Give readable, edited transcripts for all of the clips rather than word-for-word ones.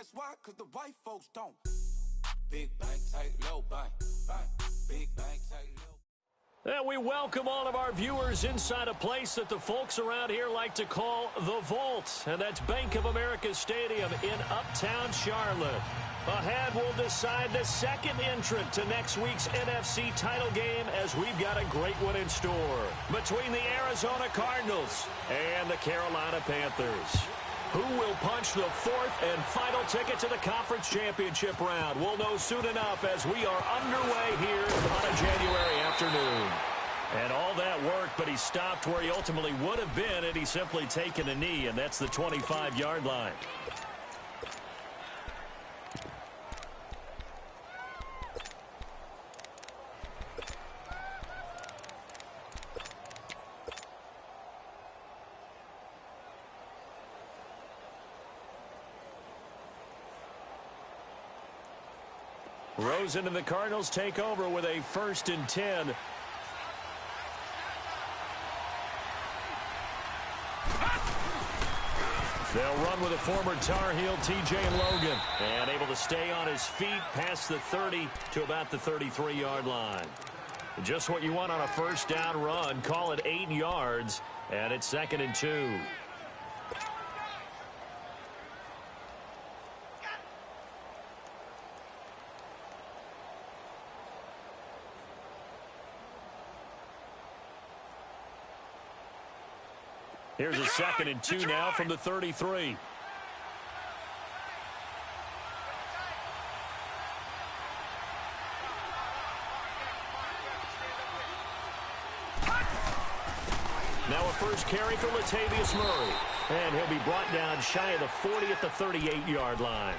That's why, cause the white folks don't. Big bank, take low bank, bank. Big bank, take low. And we welcome all of our viewers inside a place that the folks around here like to call the Vault. And that's Bank of America Stadium in Uptown Charlotte. Ahead, we'll decide the second entrant to next week's NFC title game as we've got a great one in store between the Arizona Cardinals and the Carolina Panthers. Who will punch the fourth and final ticket to the conference championship round? We'll know soon enough as we are underway here on a January afternoon. And all that work, but he stopped where he ultimately would have been had he simply taken a knee, and that's the 25-yard line. Rosen and the Cardinals take over with a 1st and 10. They'll run with a former Tar Heel, T.J. Logan, and able to stay on his feet past the 30 to about the 33-yard line. Just what you want on a first down run. Call it 8 yards, and it's 2nd and 2. Here's a 2nd and 2 now from the 33. Now a first carry for Latavius Murray. And he'll be brought down shy of the 40 at the 38-yard line.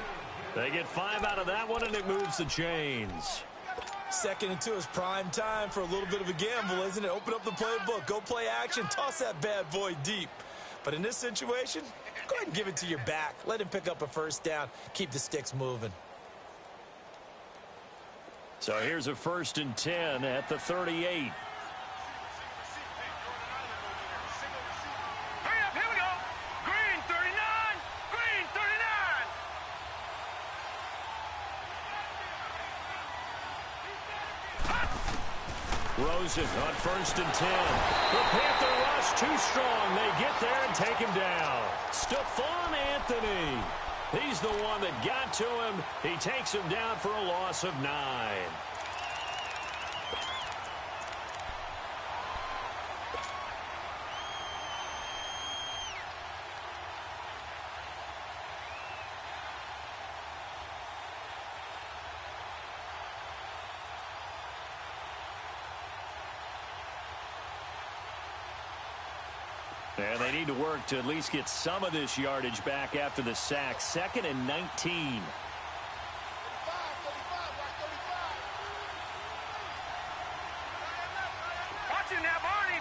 They get 5 out of that one, and it moves the chains. 2nd and 2 is prime time for a little bit of a gamble, isn't it? Open up the playbook, go play action, toss that bad boy deep. But in this situation, go ahead and give it to your back. Let him pick up a first down. Keep the sticks moving. So here's a 1st and 10 at the 38. Rosen on 1st and 10. The Panther rush too strong. They get there and take him down. Stephon Anthony. He's the one that got to him. He takes him down for a loss of 9. And they need to work to at least get some of this yardage back after the sack. 2nd and 19. Watch him now, Barney!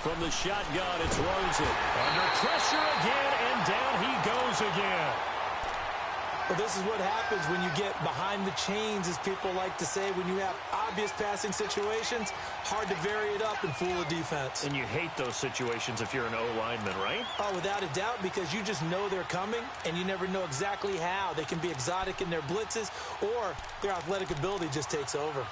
From the shotgun, it's Rosen. Under pressure again, and down he goes again. Well, this is what happens when you get behind the chains, as people like to say. When you have obvious passing situations, hard to vary it up and fool a defense. And you hate those situations if you're an O-lineman, right? Oh, without a doubt, because you just know they're coming, and you never know exactly how. They can be exotic in their blitzes, or their athletic ability just takes over.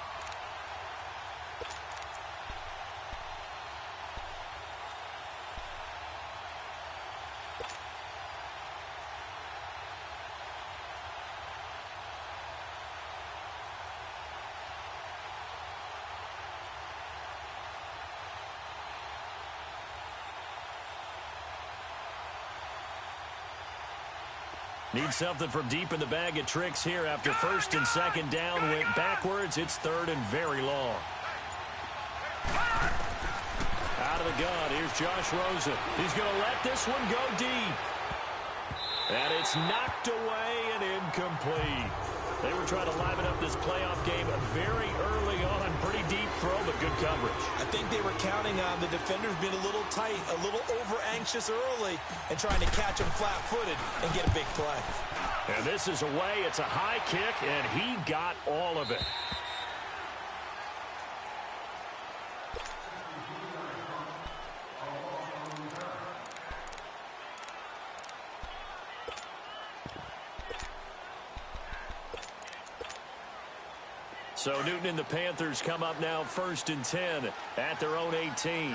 Need something from deep in the bag of tricks here after 1st and 2nd down went backwards. It's 3rd and very long. Out of the gun, here's Josh Rosen. He's going to let this one go deep. And it's knocked away and incomplete. They were trying to liven up this playoff game very early on. Pretty deep throw, but good coverage. I think they were counting on the defenders being a little tight, a little over-anxious early, and trying to catch him flat-footed and get a big play. And this is away. It's a high kick, and he got all of it. So Newton and the Panthers come up now 1st and 10 at their own 18.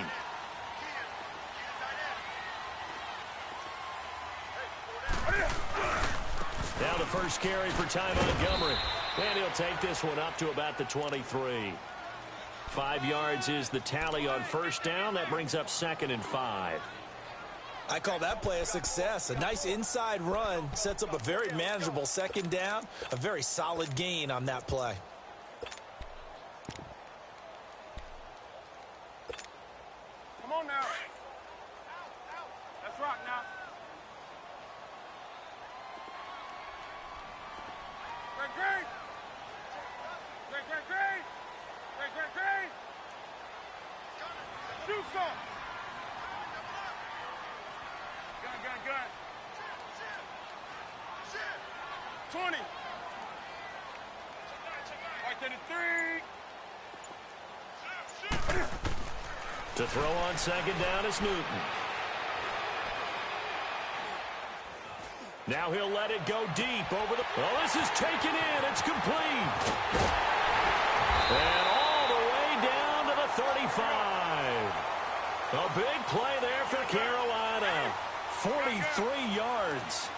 Now the first carry for Ty Montgomery. And he'll take this one up to about the 23. 5 yards is the tally on first down. That brings up 2nd and 5. I call that play a success. A nice inside run sets up a very manageable 2nd down. A very solid gain on that play. Come on now. Let's rock now. Great, great. Great, great, great. Great, great, great. Shoot some. Gun, gun, gun. 20. Right to the 3. To throw on 2nd down is Newton. Now he'll let it go deep over the... Oh, this is taken in. It's complete. And all the way down to the 35. A big play there for Carolina. 43 yards.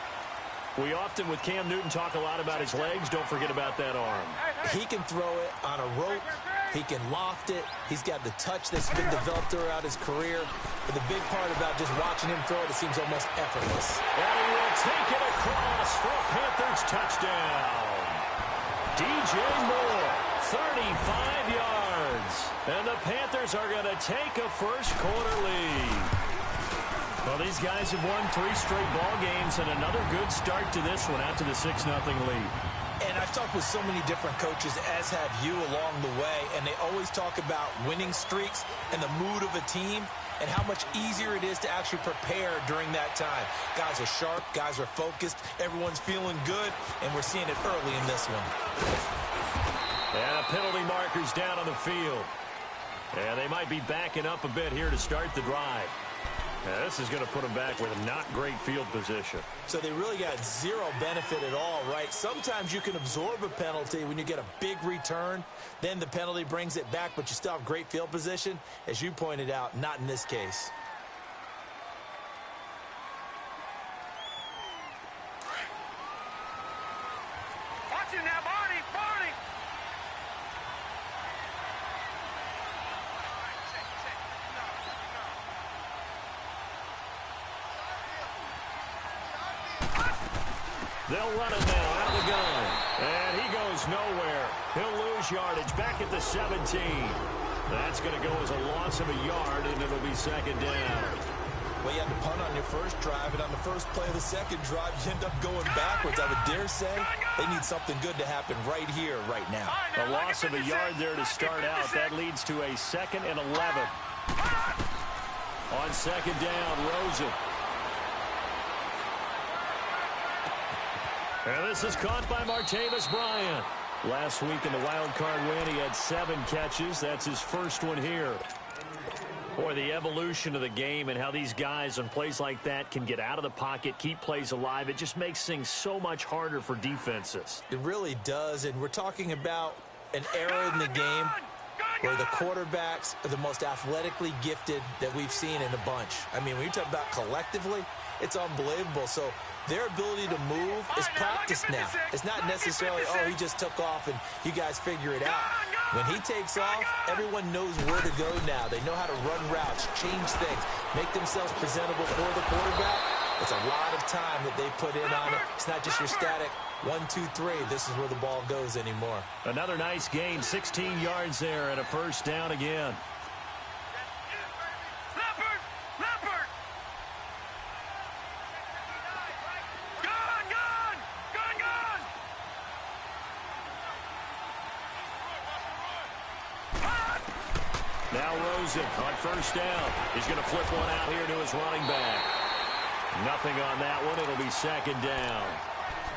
We often, with Cam Newton, talk a lot about his legs. Don't forget about that arm. He can throw it on a rope. He can loft it. He's got the touch that's been developed throughout his career. But the big part about just watching him throw it, it seems almost effortless. And he will take it across for a Panthers touchdown. DJ Moore, 35 yards. And the Panthers are going to take a first-quarter lead. Well, these guys have won 3 straight ball games and another good start to this one out to the 6-0 lead. And I've talked with so many different coaches, as have you, along the way, and they always talk about winning streaks and the mood of a team and how much easier it is to actually prepare during that time. Guys are sharp, guys are focused, everyone's feeling good, and we're seeing it early in this one. And a penalty marker's down on the field. And they might be backing up a bit here to start the drive. Now, this is going to put them back with a not great field position. So they really got zero benefit at all, right? Sometimes you can absorb a penalty when you get a big return. Then the penalty brings it back, but you still have great field position. As you pointed out, not in this case. Watching that, Barney, Barney. They'll run it now out of the gun. And he goes nowhere. He'll lose yardage back at the 17. That's going to go as a loss of a yard, and it'll be 2nd down. Well, you had to punt on your first drive, and on the first play of the second drive, you end up going backwards. I would dare say they need something good to happen right here, right now. A loss of a yard there to start out. That leads to a 2nd and 11. On 2nd down, Rosen. And this is caught by Martavis Bryant. Last week in the wild card win, he had 7 catches. That's his first one here. Boy, the evolution of the game and how these guys on plays like that can get out of the pocket, keep plays alive, it just makes things so much harder for defenses. It really does, and we're talking about an era in the game where the quarterbacks are the most athletically gifted that we've seen in a bunch. I mean, when you talk about collectively, it's unbelievable. So their ability to move is practiced now. It's not necessarily, oh, he just took off and you guys figure it out. When he takes off, everyone knows where to go now. They know how to run routes, change things, make themselves presentable for the quarterback. It's a lot of time that they put in on it. It's not just your static 1, 2, 3. This is where the ball goes anymore. Another nice gain, 16 yards there and a first down again. Now Rosen on first down. He's going to flip one out here to his running back. Nothing on that one. It'll be 2nd down.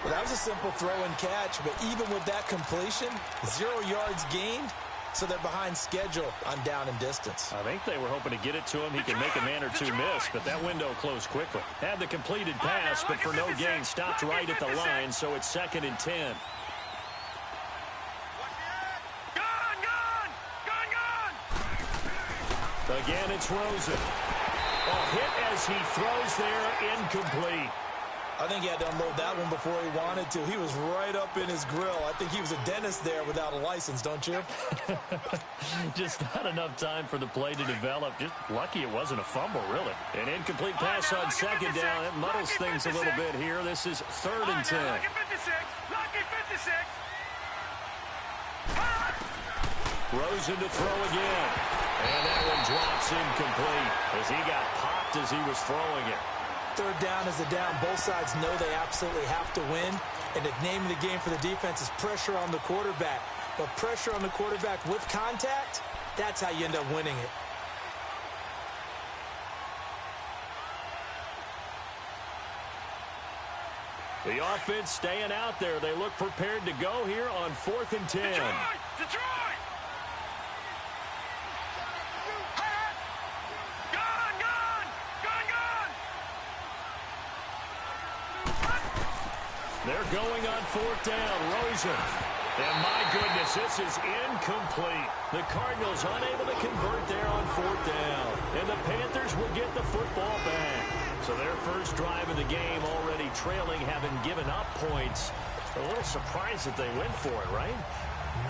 Well, that was a simple throw and catch, but even with that completion, 0 yards gained, so they're behind schedule on down and distance. I think they were hoping to get it to him. He can make a man or two miss, but that window closed quickly. Had the completed pass, but for no gain, stopped right at the line, so it's 2nd and 10. Again, it's Rosen. Hit as he throws there, incomplete. I think he had to unload that one before he wanted to. He was right up in his grill. I think he was a dentist there without a license, don't you? Just not enough time for the play to develop. Just lucky it wasn't a fumble, really. An incomplete pass on second down. It muddles things a little bit here. This is 3rd and 10. Lucky 56. Lucky 56. Rosen to throw again. And that one drops incomplete as he got popped as he was throwing it. 3rd down is a down. Both sides know they absolutely have to win. And the name of the game for the defense is pressure on the quarterback. But pressure on the quarterback with contact, that's how you end up winning it. The offense staying out there. They look prepared to go here on 4th and 10. Detroit! They're going on 4th down. Rosen. And my goodness, this is incomplete. The Cardinals unable to convert there on 4th down. And the Panthers will get the football back. So their first drive of the game already trailing, having given up points. A little surprised that they went for it, right?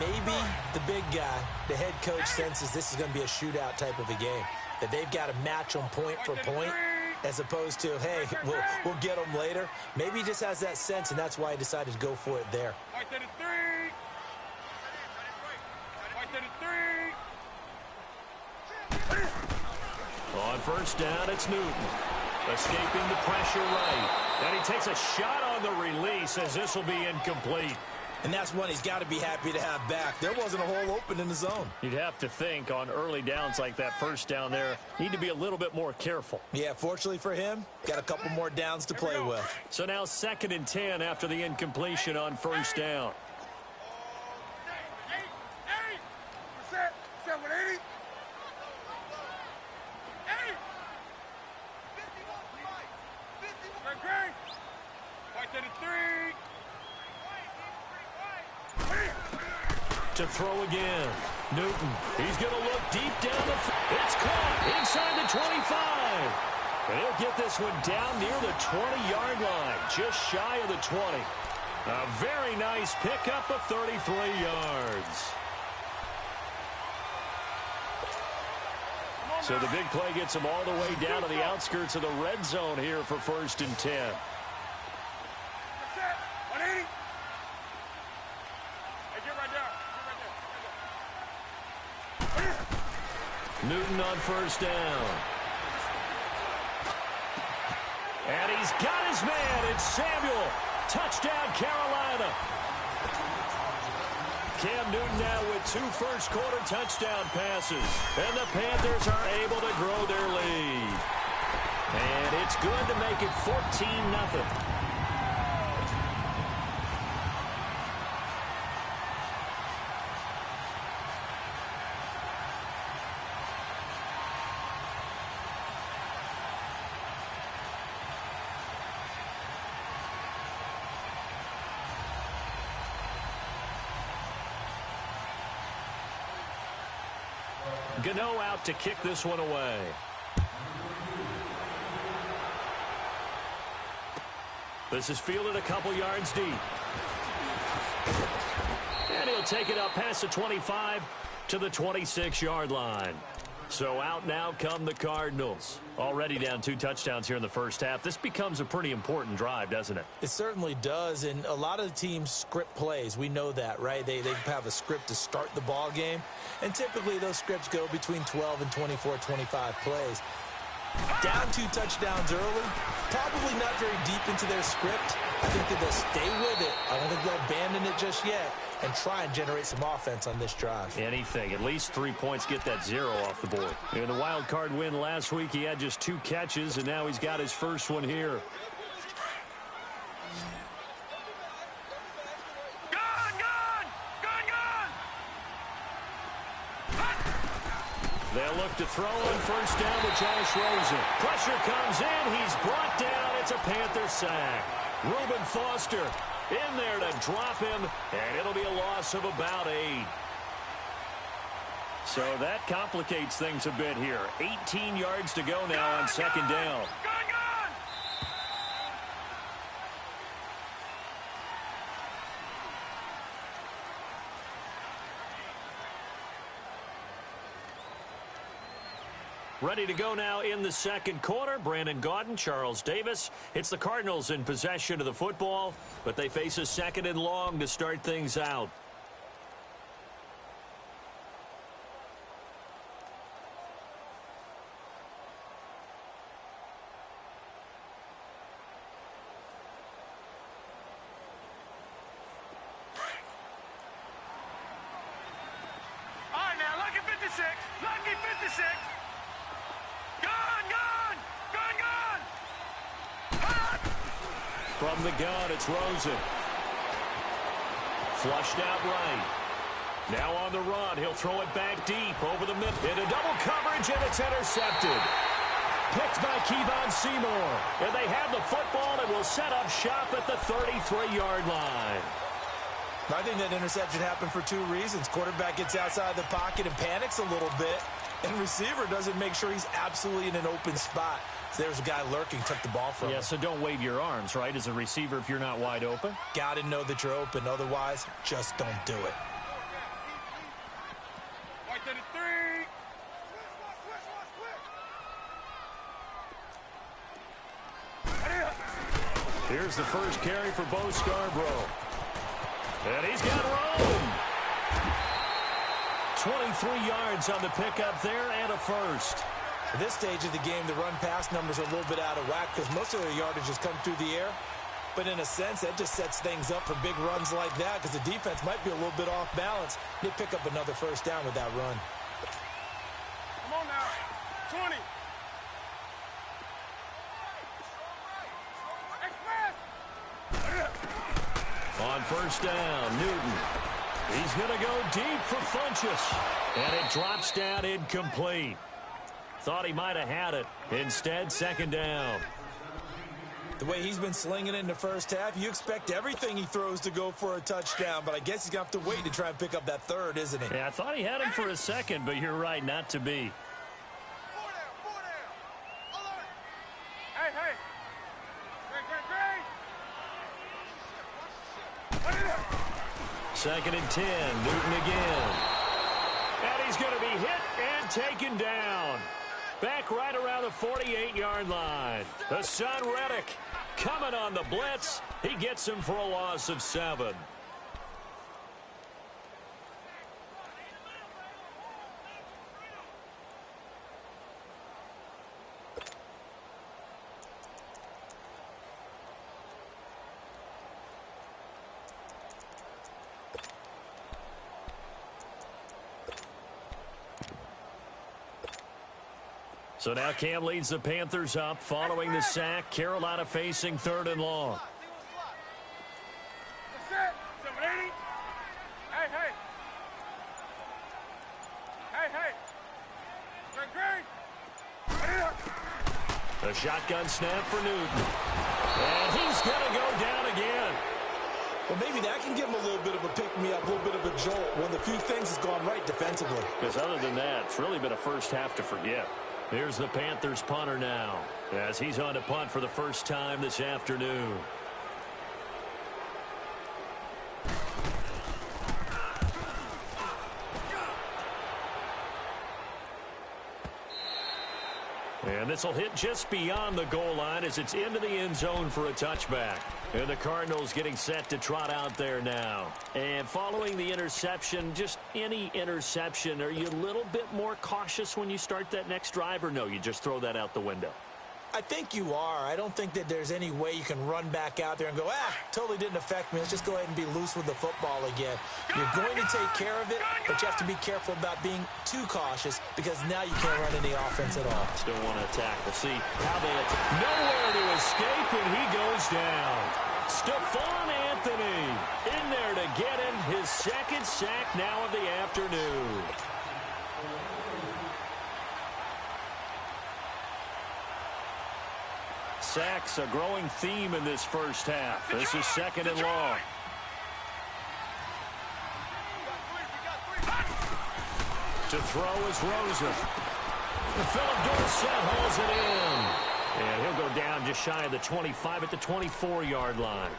Maybe the big guy, the head coach, senses this is going to be a shootout type of a game. That they've got to match them point for point. As opposed to, hey, we'll get them later. Maybe he just has that sense, and that's why he decided to go for it there. On 1st down, it's Newton. Escaping the pressure right. And he takes a shot on the release as this will be incomplete. And that's one he's got to be happy to have back. There wasn't a hole open in the zone. You'd have to think on early downs like that 1st down there, need to be a little bit more careful. Yeah, fortunately for him, got a couple more downs to play with. So now 2nd and 10 after the incompletion on 1st down. To throw again. Newton. He's going to look deep down the field. It's caught inside the 25. And he'll get this one down near the 20-yard line, just shy of the 20. A very nice pickup of 33 yards. So the big play gets him all the way down to the outskirts of the red zone here for 1st and 10. Newton on 1st down. And he's got his man. It's Samuel. Touchdown, Carolina. Cam Newton now with 2 first-quarter touchdown passes. And the Panthers are able to grow their lead. And it's good to make it 14-0. Gano out to kick this one away. This is fielded a couple yards deep. And he'll take it up past the 25 to the 26-yard line. So out now come the Cardinals. Already down 2 touchdowns here in the first half. This becomes a pretty important drive, doesn't it? It certainly does, and a lot of the teams script plays. We know that, right? They have a script to start the ball game, and typically those scripts go between 12 and 24, 25 plays. Down 2 touchdowns early, probably not very deep into their script. I think that they'll stay with it. I don't think they'll abandon it just yet and try and generate some offense on this drive. Anything. At least 3 points, get that 0 off the board. In the wild card win last week, he had just 2 catches, and now he's got his first one here. They'll look to throw on 1st down to Josh Rosen. Pressure comes in. He's brought down. It's a Panther sack. Reuben Foster in there to drop him, and it'll be a loss of about 8. So that complicates things a bit here. 18 yards to go now on second down. Ready to go now in the second quarter. Brandon Gaudin, Charles Davis. It's the Cardinals in possession of the football, but they face a second and long to start things out. All right, now, lucky 56. Lucky 56. From the gun, it's Rosen. Flushed out right. Now on the run, he'll throw it back deep over the middle. Into double coverage, and it's intercepted. Picked by Kevon Seymour. And they have the football and will set up shop at the 33-yard line. I think that interception happened for two reasons. Quarterback gets outside the pocket and panics a little bit, and receiver doesn't make sure he's absolutely in an open spot. So there's a guy lurking, took the ball from him. Yeah, so don't wave your arms, right, as a receiver if you're not wide open? Got to know that you're open. Otherwise, just don't do it. White 33. Here's the first carry for Bo Scarborough. And he's got room. 23 yards on the pickup there and a first. At this stage of the game, the run-pass numbers are a little bit out of whack because most of their yardage has come through the air. But in a sense, that just sets things up for big runs like that because the defense might be a little bit off balance. They pick up another first down with that run. Come on now. 20. On first down, Newton. He's going to go deep for Funchess. And it drops down incomplete. Thought he might have had it. Instead, second down. The way he's been slinging it in the first half, you expect everything he throws to go for a touchdown, but I guess he's going to have to wait to try and pick up that third, isn't he? Yeah, I thought he had him for a second, but you're right, not to be. Hey, hey. Second and 10, Newton again. And he's going to be hit and taken down. Back right around the 48-yard line. The son, Reddick, coming on the blitz. He gets him for a loss of 7. So now Cam leads the Panthers up following the sack. Carolina facing third and long. That's it. 780. Hey, hey. Hey, hey. Great. The shotgun snap for Newton. And he's going to go down again. Well, maybe that can give him a little bit of a pick-me-up, a little bit of a jolt. One of the few things has gone right defensively. Because other than that, it's really been a first half to forget. Here's the Panthers punter now, as he's on to punt for the first time this afternoon. And this will hit just beyond the goal line as it's into the end zone for a touchback. And the Cardinals getting set to trot out there now. And following the interception, just any interception, are you a little bit more cautious when you start that next drive, or no, you just throw that out the window? I think you are. I don't think that there's any way you can run back out there and go, totally didn't affect me. Let's just go ahead and be loose with the football again. You're going to take care of it, but you have to be careful about being too cautious because now you can't run any offense at all. Still want to attack. We'll see how they attack. Nowhere to escape, and he goes down. Stephon Anthony in there to get him his second sack now of the afternoon. Sacks a growing theme in this first half. This is second and long. To throw is Rosen. Philip Dorsett hauls it in. And he'll go down just shy of the 25 at the 24-yard line.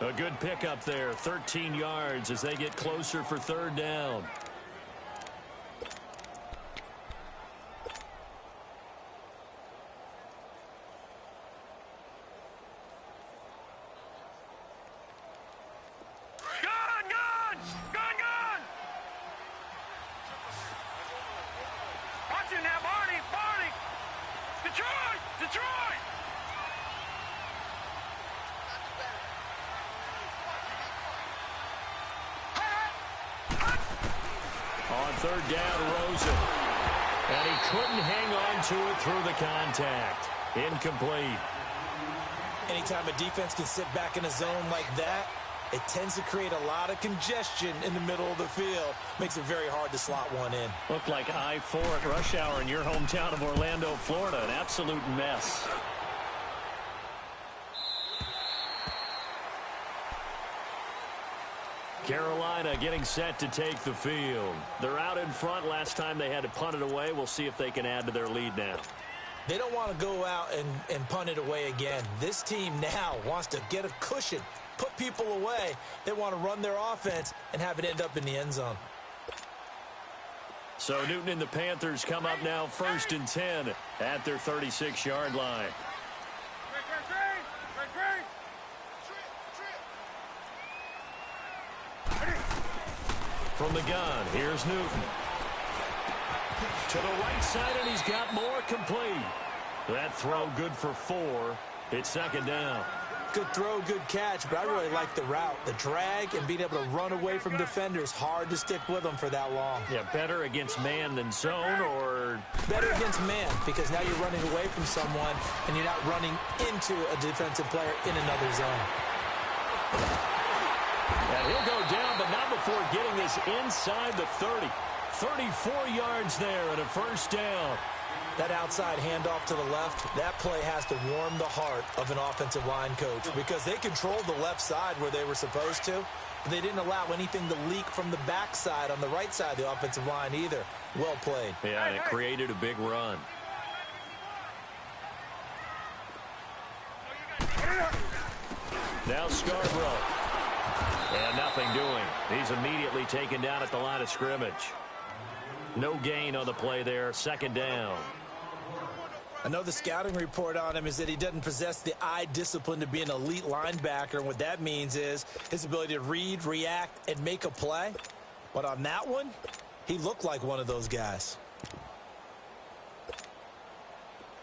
A good pickup there, 13 yards as they get closer for third down. On third down, Rosen. And he couldn't hang on to it through the contact. Incomplete. Anytime a defense can sit back in a zone like that, it tends to create a lot of congestion in the middle of the field. Makes it very hard to slot one in. Looked like I-4 at rush hour in your hometown of Orlando, Florida. An absolute mess. Carolina getting set to take the field. They're out in front. Last time they had to punt it away. We'll see if they can add to their lead now. They don't want to go out and punt it away again. This team now wants to get a cushion, put people away. They want to run their offense and have it end up in the end zone. So Newton and the Panthers come up now 1st and 10 at their 36-yard line. From the gun, here's Newton. To the right side, and he's got more complete. That throw good for 4. It's second down. Good throw, good catch, but I really like the route. The drag and being able to run away from defenders, hard to stick with them for that long. Yeah, better against man than zone, or? Better against man, because now you're running away from someone, and you're not running into a defensive player in another zone. And he'll go down, but not before getting this inside the 30. 34 yards there and a first down. That outside handoff to the left, that play has to warm the heart of an offensive line coach because they controlled the left side where they were supposed to, but they didn't allow anything to leak from the backside on the right side of the offensive line either. Well played. Yeah, and it created a big run. Now Scarborough. And nothing doing. He's immediately taken down at the line of scrimmage. No gain on the play there. Second down. I know the scouting report on him is that he doesn't possess the eye discipline to be an elite linebacker. And what that means is his ability to read, react, and make a play. But on that one, he looked like one of those guys.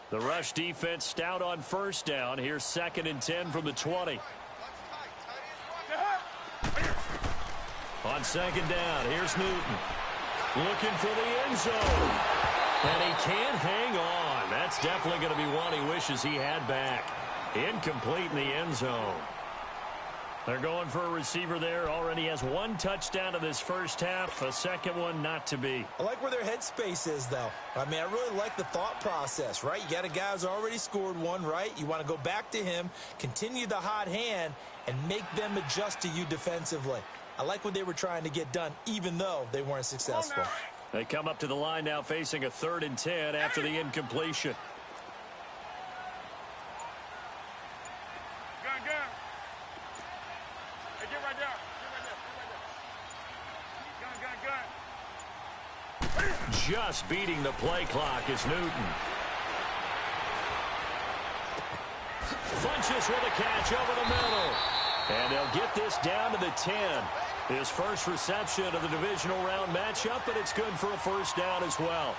The rush defense stout on first down. Here's 2nd and 10 from the 20. On second down, here's Newton. Looking for the end zone. And he can't hang on. That's definitely going to be one he wishes he had back. Incomplete in the end zone. They're going for a receiver there. Already has 1 touchdown in this first half. A second one not to be. I like where their headspace is, though. I mean, I really like the thought process, right? You got a guy who's already scored 1, right? You want to go back to him, continue the hot hand, and make them adjust to you defensively. I like what they were trying to get done, even though they weren't successful. They come up to the line now facing a 3rd and 10 after the incompletion. Gun. Hey, get right there. Gun. Just beating the play clock is Newton. Funches with a catch over the middle. And they'll get this down to the 10. His first reception of the divisional round matchup, but it's good for a first down as well.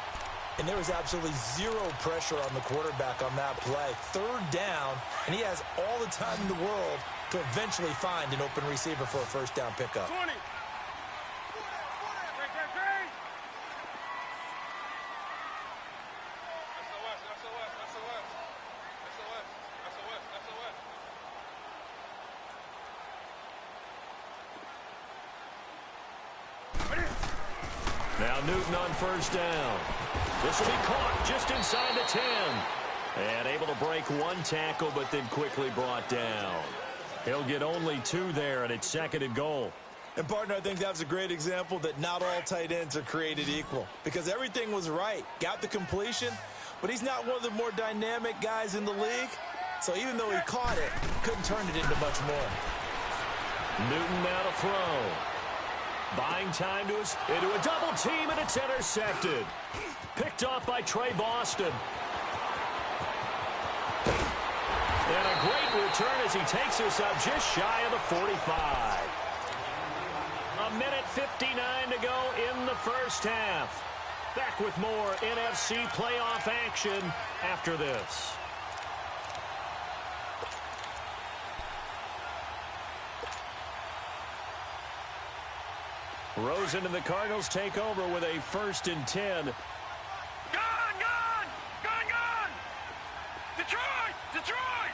And there was absolutely zero pressure on the quarterback on that play. 3rd down, and he has all the time in the world to eventually find an open receiver for a first down pickup. 20. Now Newton on first down. This will be caught just inside the 10. And able to break 1 tackle, but then quickly brought down. He'll get only 2 there, and it's 2nd and goal. And, partner, I think that was a great example that not all tight ends are created equal because everything was right. Got the completion, but he's not one of the more dynamic guys in the league. So even though he caught it, couldn't turn it into much more. Newton now to throw. Buying time into a double team, and it's intercepted. Picked off by Trey Boston. And a great return as he takes us up just shy of the 45. A minute 59 to go in the first half. Back with more NFC playoff action after this. Rosen and the Cardinals take over with a 1st and 10. Gone! Detroit!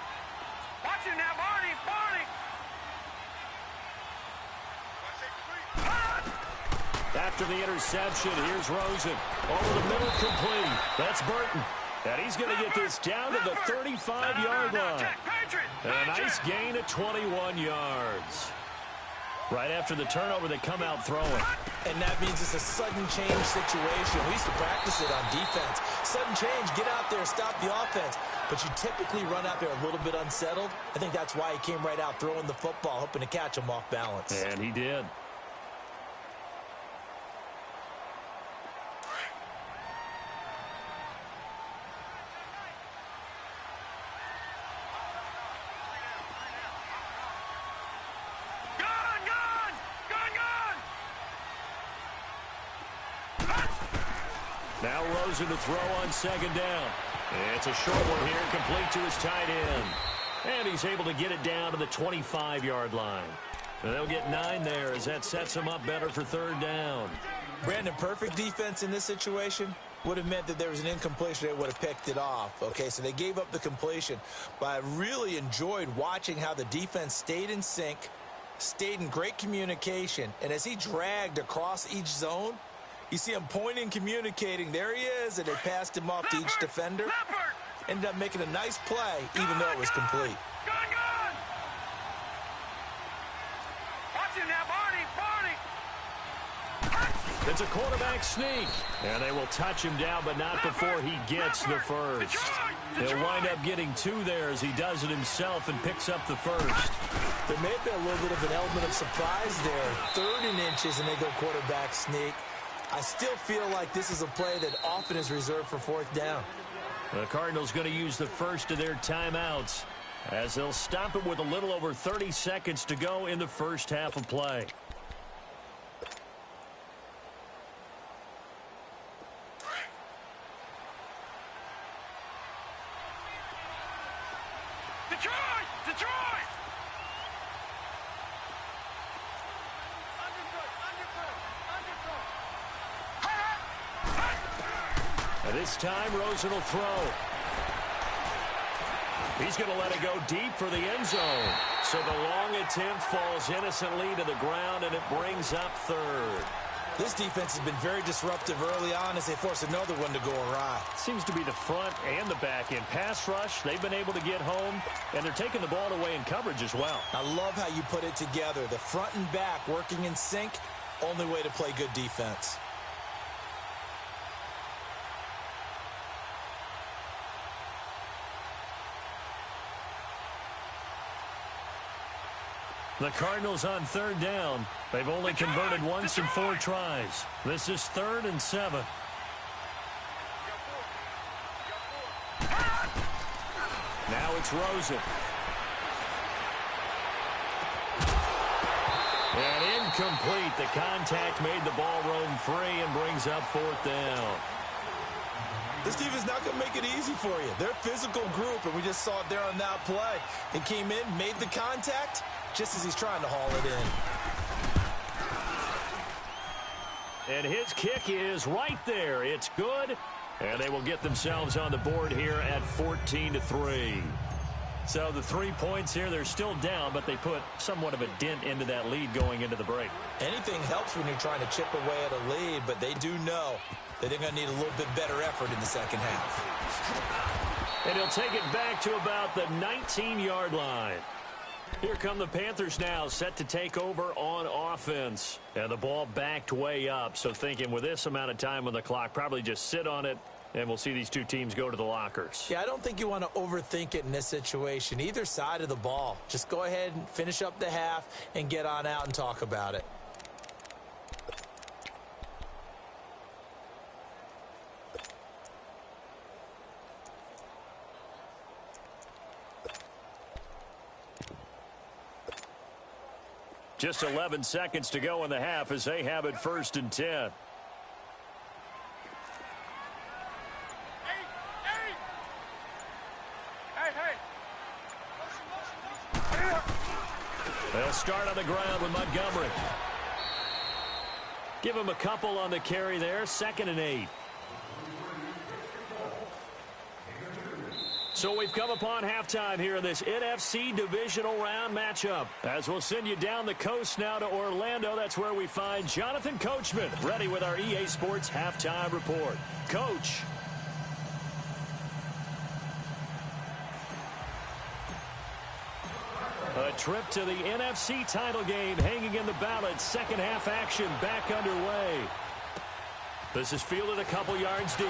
Watch him now, Barney! After the interception, here's Rosen. Over the middle, complete. That's Burton. And he's going to get this down to the 35-yard line. A nice gain of 21 yards. Right after the turnover, they come out throwing. And that means it's a sudden change situation. We used to practice it on defense. Sudden change, get out there, stop the offense. But you typically run out there a little bit unsettled. I think that's why he came right out throwing the football, hoping to catch him off balance. And he did. Now Rosen to throw on 2nd down. It's a short one here, complete to his tight end. And he's able to get it down to the 25-yard line. And they'll get 9 there as that sets him up better for 3rd down. Brandon, perfect defense in this situation would have meant that there was an incompletion. They would have picked it off. Okay, so they gave up the completion. But I really enjoyed watching how the defense stayed in sync, stayed in great communication. And as he dragged across each zone, you see him pointing, communicating. There he is, and they passed him off to each defender. Ended up making a nice play, even though it was complete. Watch him now, Barney! It's a quarterback sneak. And they will touch him down, but not before he gets the first. He'll wind up getting 2 there as he does it himself and picks up the first. There may have been a little bit of an element of surprise there. 3rd and inches, and they go quarterback sneak. I still feel like this is a play that often is reserved for 4th down. The Cardinals going to use the first of their timeouts as they'll stop it with a little over 30 seconds to go in the first half of play. Detroit! And this time, Rosen will throw. He's going to let it go deep for the end zone. So the long attempt falls innocently to the ground, and it brings up 3rd. This defense has been very disruptive early on as they force another one to go awry. Seems to be the front and the back end. Pass rush, they've been able to get home, and they're taking the ball away in coverage as well. I love how you put it together. The front and back working in sync, only way to play good defense. The Cardinals on 3rd down. They've only converted once in 4 tries. This is 3rd and 7. Now it's Rosen. And incomplete. The contact made the ball roam free and brings up 4th down. This defense not going to make it easy for you. They're a physical group, and we just saw it there on that play. They came in, made the contact, just as he's trying to haul it in. And his kick is right there. It's good. And they will get themselves on the board here at 14-3. So the 3 points here, they're still down, but they put somewhat of a dent into that lead going into the break. Anything helps when you're trying to chip away at a lead, but they do know that they're going to need a little bit better effort in the second half. And he'll take it back to about the 19-yard line. Here come the Panthers now, set to take over on offense. And the ball backed way up, so thinking with this amount of time on the clock, probably just sit on it, and we'll see these two teams go to the lockers. Yeah, I don't think you want to overthink it in this situation. Either side of the ball. Just go ahead and finish up the half and get on out and talk about it. Just 11 seconds to go in the half as they have it 1st and 10. They'll start on the ground with Montgomery. Give him a couple on the carry there. 2nd and 8. So we've come upon halftime here in this NFC divisional round matchup. As we'll send you down the coast now to Orlando, that's where we find Jonathan Coachman, ready with our EA Sports halftime report. Coach. A trip to the NFC title game hanging in the balance. Second half action back underway. This is fielded a couple yards deep.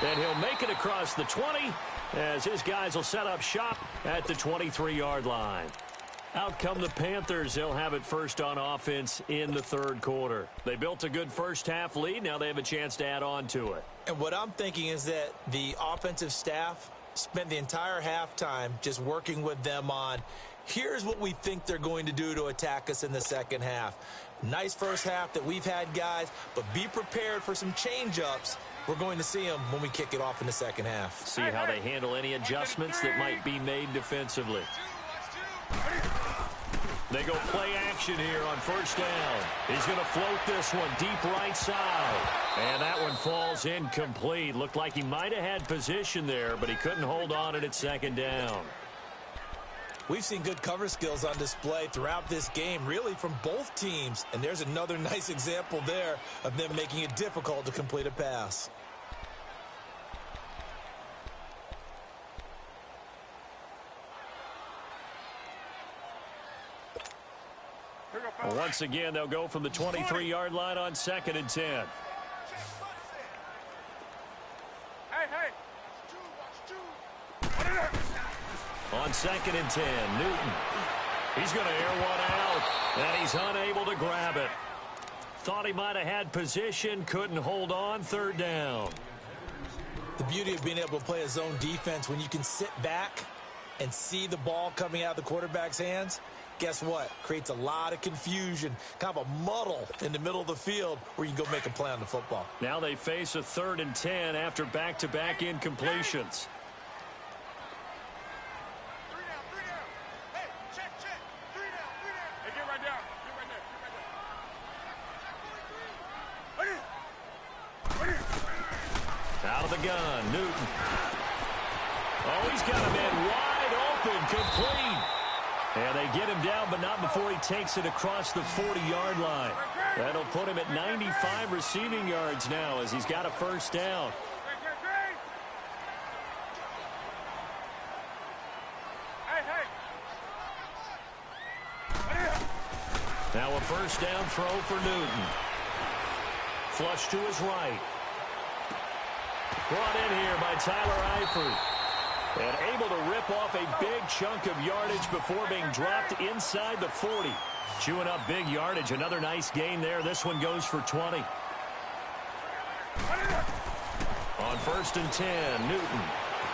And he'll make it across the 20 as his guys will set up shop at the 23-yard line. Out come the Panthers. They'll have it first on offense in the 3rd quarter. They built a good first half lead. Now they have a chance to add on to it. And what I'm thinking is that the offensive staff spent the entire halftime just working with them on, here's what we think they're going to do to attack us in the second half. Nice first half that we've had, guys, but be prepared for some change-ups. We're going to see them when we kick it off in the second half. See how they handle any adjustments that might be made defensively. They go play action here on 1st down. He's going to float this one deep right side. And that one falls incomplete. Looked like he might have had position there, but he couldn't hold on it at 2nd down. We've seen good cover skills on display throughout this game, really from both teams. And there's another nice example there of them making it difficult to complete a pass. Once again, they'll go from the 23-yard line on 2nd and 10. On 2nd and 10, Newton. He's going to air one out, and he's unable to grab it. Thought he might have had position, couldn't hold on, 3rd down. The beauty of being able to play a zone defense when you can sit back and see the ball coming out of the quarterback's hands, guess what? Creates a lot of confusion, kind of a muddle in the middle of the field where you can go make a play on the football. Now they face a 3rd and 10 after back-to-back incompletions. Out of the gun, Newton. Oh, he's got a man wide open, complete. And they get him down, but not before he takes it across the 40-yard line. That'll put him at 95 receiving yards now as he's got a 1st down. Now a 1st down throw for Newton. Flush to his right. Brought in here by Tyler Eifert. And able to rip off a big chunk of yardage before being dropped inside the 40. Chewing up big yardage. Another nice gain there. This one goes for 20. On 1st and 10, Newton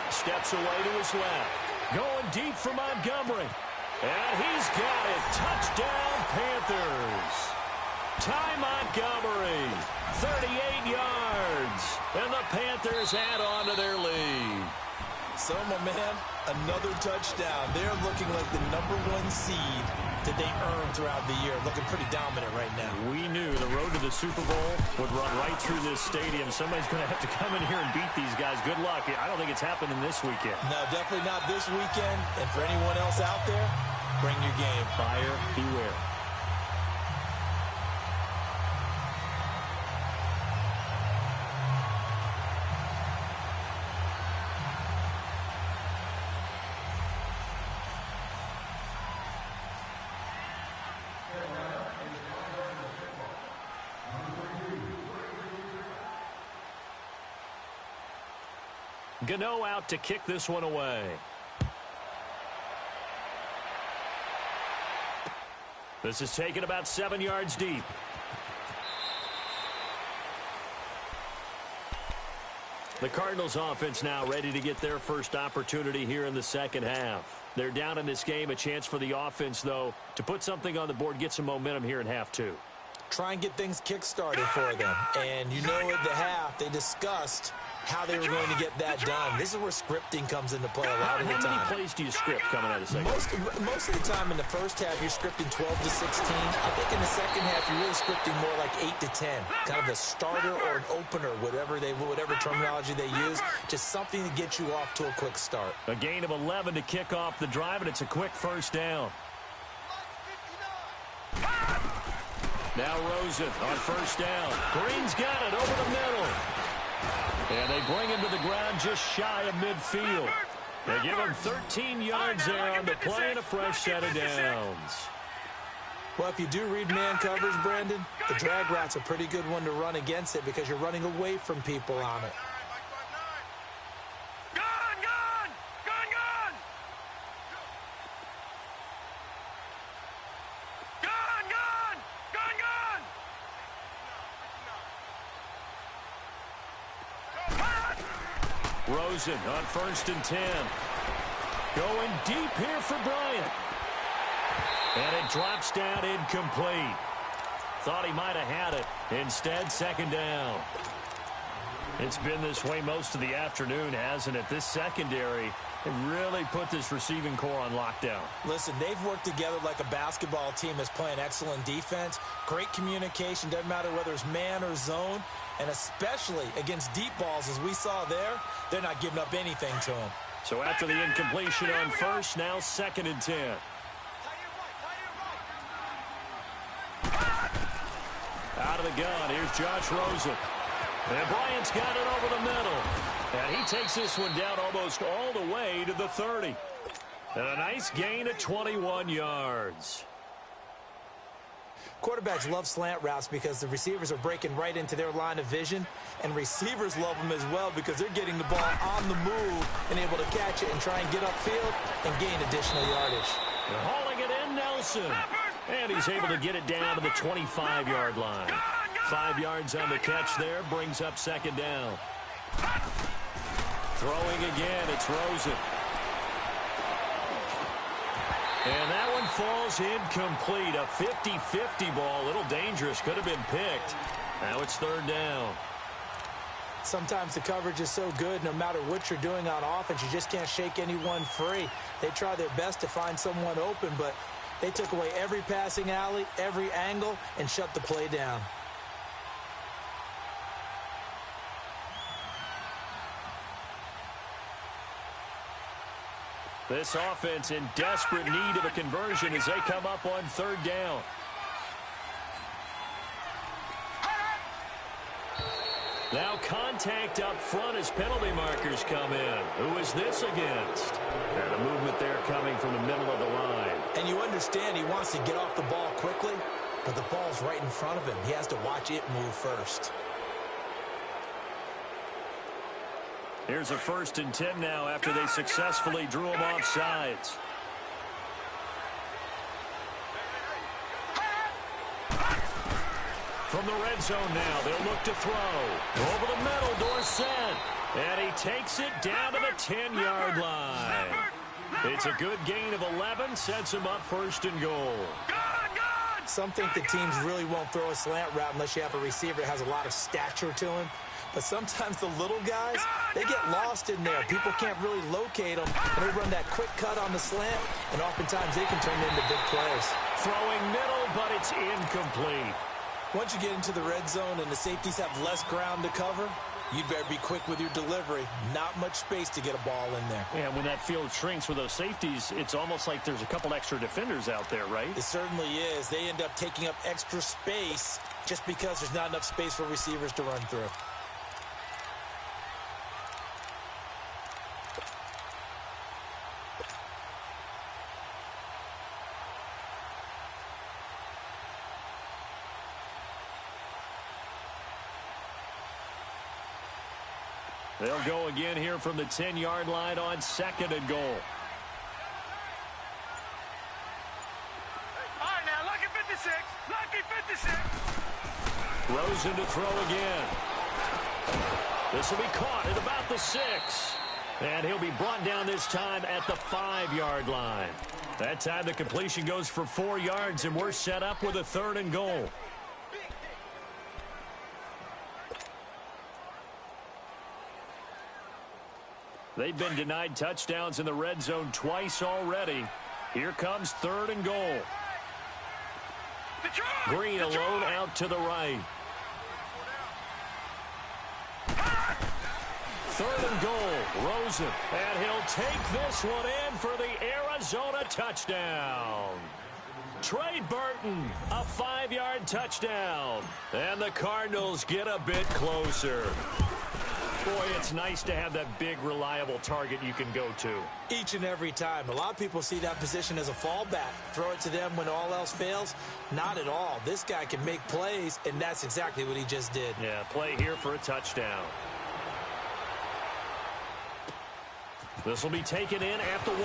steps away to his left. Going deep for Montgomery. And he's got it. Touchdown, Panthers. Ty Montgomery, 38 yards. And the Panthers add on to their lead. So, my man, another touchdown. They're looking like the #1 seed that they earned throughout the year. Looking pretty dominant right now. We knew the road to the Super Bowl would run right through this stadium. Somebody's going to have to come in here and beat these guys. Good luck. I don't think it's happening this weekend. No, definitely not this weekend. And for anyone else out there, bring your game. Buyer beware. Gano out to kick this one away. This is taken about 7 yards deep. The Cardinals offense now ready to get their first opportunity here in the second half. They're down in this game. A chance for the offense, though, to put something on the board, get some momentum here in half two. Try and get things kick-started for them. And you know at the half, they discussed how they were going to get that done. This is where scripting comes into play a lot of the time. How many plays do you script coming out of the second? Most of the time in the first half, you're scripting 12 to 16. I think in the second half, you're really scripting more like 8 to 10. Kind of a starter or an opener, whatever terminology they use. Just something to get you off to a quick start. A gain of 11 to kick off the drive, and it's a quick first down. Now Rosen on first down. Green's got it over the middle. And they bring him to the ground just shy of midfield. They give him 13 yards there on the play and a fresh set of downs. Well, if you do read man coverage, Brandon, the drag route's a pretty good one to run against it because you're running away from people on it. Rosen on 1st and 10. Going deep here for Bryant. And it drops down incomplete. Thought he might have had it. Instead, second down. It's been this way most of the afternoon, hasn't it? This secondary really put this receiving core on lockdown. Listen, they've worked together like a basketball team that's playing excellent defense. Great communication, doesn't matter whether it's man or zone. And especially against deep balls, as we saw there, they're not giving up anything to them. So after the incompletion on first, now 2nd and 10. Out of the gun, here's Josh Rosen. And Bryant's got it over the middle. And he takes this one down almost all the way to the 30. And a nice gain of 21 yards. Quarterbacks love slant routes because the receivers are breaking right into their line of vision, and receivers love them as well because they're getting the ball on the move and able to catch it and try and get upfield and gain additional yardage. They're hauling it in, Nelson. And he's able to get it down to the 25-yard line. 5 yards on the catch there, brings up second down. Throwing again, it's Rosen. And that one falls incomplete. A 50-50 ball. A little dangerous. Could have been picked. Now it's third down. Sometimes the coverage is so good, no matter what you're doing on offense, you just can't shake anyone free. They try their best to find someone open, but they took away every passing alley, every angle, and shut the play down. This offense in desperate need of a conversion as they come up on third down. Now contact up front as penalty markers come in. Who is this against? And a movement there coming from the middle of the line. And you understand he wants to get off the ball quickly, but the ball's right in front of him. He has to watch it move first. Here's a 1st and 10 now after they successfully drew him off sides. From the red zone now, they'll look to throw. Over the middle, Dorsett. And he takes it down to the 10-yard line. It's a good gain of 11, sets him up 1st and goal. Some think the teams really won't throw a slant route unless you have a receiver that has a lot of stature to him. But sometimes the little guys, they get lost in there. People can't really locate them, and they run that quick cut on the slant, and oftentimes they can turn into big plays. Throwing middle, but it's incomplete. Once you get into the red zone and the safeties have less ground to cover, you'd better be quick with your delivery. Not much space to get a ball in there. Yeah, when that field shrinks with those safeties, it's almost like there's a couple extra defenders out there, right? It certainly is. They end up taking up extra space just because there's not enough space for receivers to run through. They'll go again here from the 10-yard line on 2nd and goal. All right, now, lucky 56. Lucky 56. Rosen to throw again. This will be caught at about the 6. And he'll be brought down this time at the 5-yard line. That time the completion goes for 4 yards, and we're set up with a 3rd and goal. They've been denied touchdowns in the red zone twice already. Here comes 3rd and goal. Green alone out to the right. 3rd and goal, Rosen. And he'll take this one in for the Arizona touchdown. Trey Burton, a 5-yard touchdown. And the Cardinals get a bit closer. Boy, it's nice to have that big, reliable target you can go to. Each and every time. A lot of people see that position as a fallback. Throw it to them when all else fails. Not at all. This guy can make plays, and that's exactly what he just did. Yeah, play here for a touchdown. This will be taken in at the 1.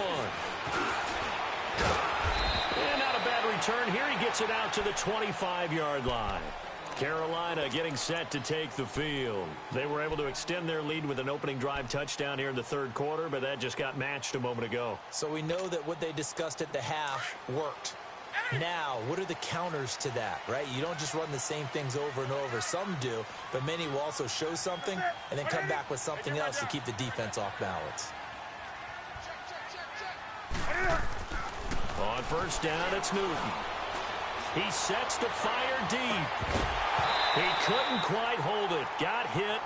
And not a bad return here. He gets it out to the 25-yard line. Carolina getting set to take the field. They were able to extend their lead with an opening drive touchdown here in the 3rd quarter, but that just got matched a moment ago. So we know that what they discussed at the half worked. Now, what are the counters to that, right? You don't just run the same things over and over. Some do, but many will also show something and then come back with something else to keep the defense off balance. On 1st down, it's Newton. He sets to fire deep. He couldn't quite hold it. Got hit.